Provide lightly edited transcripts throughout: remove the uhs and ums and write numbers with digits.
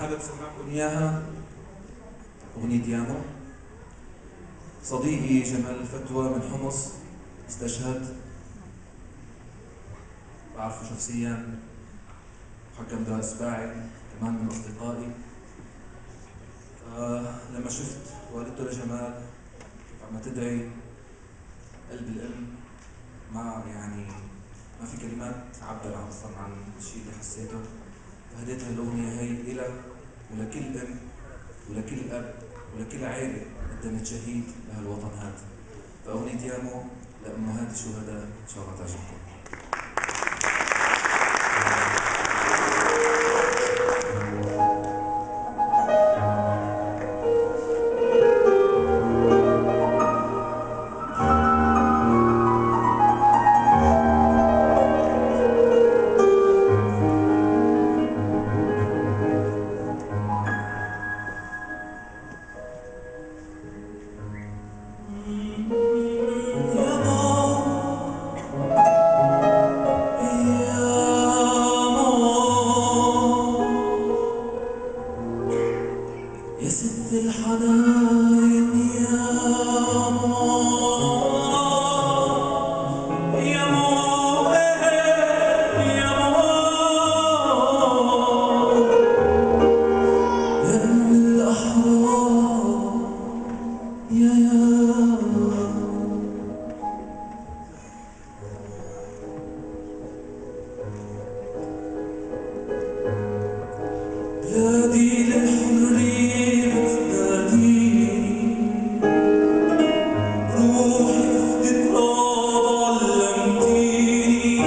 حابب اسمعكم اياها اغنية يامو. صديقي جمال الفتوى من حمص استشهد، بعرفه شخصيا، حكم درس باعي كمان من اصدقائي. لما شفت والدته لجمال كيف عم تدعي قلب الام، ما في كلمات تعبر اصلا عن الشيء اللي حسيته. فهديت هالاغنية هي إلك ولكل ام ولكل اب ولكل عائلة قدمت شهيد لهالوطن هذا. فأغنية يامو لأمهات الشهداء إن شاء الله تعجبكم. يا ست الحناين يامو يامو يامو، يا أم الأحرار يا يامو. بلادي للحرية بتناديني، روحي فدت تراب علمتيني،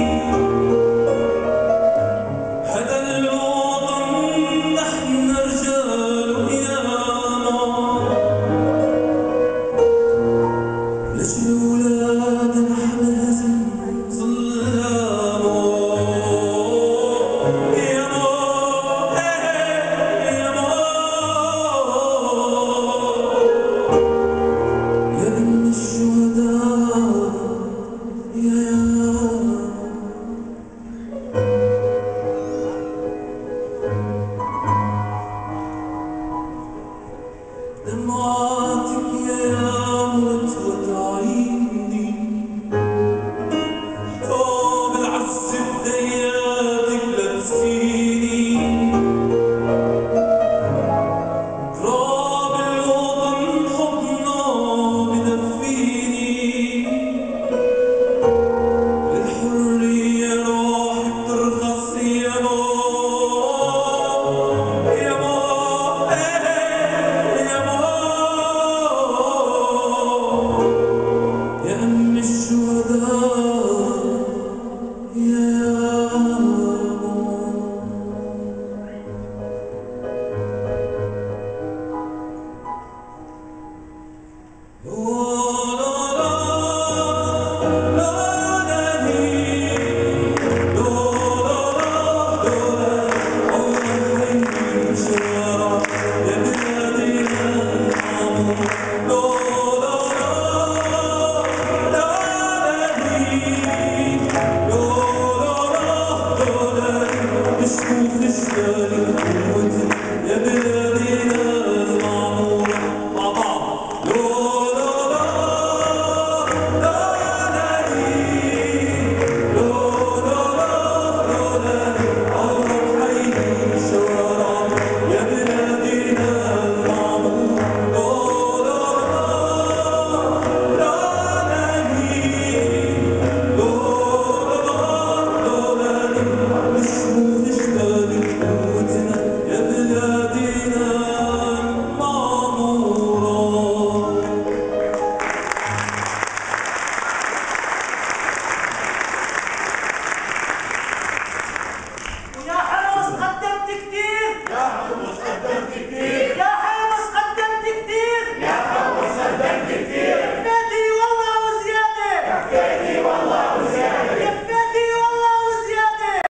هذا الوطن نحن رجاله ياما، لأجل الولاد نحن هزم ظلامه. دمعاتك يا يامو تودعيني، طاب العز بدياتك لتسقيني، تراب الوطن حضنه بدفيني، للحرية روحي بترخص يامو يامو يا أم الشهداء.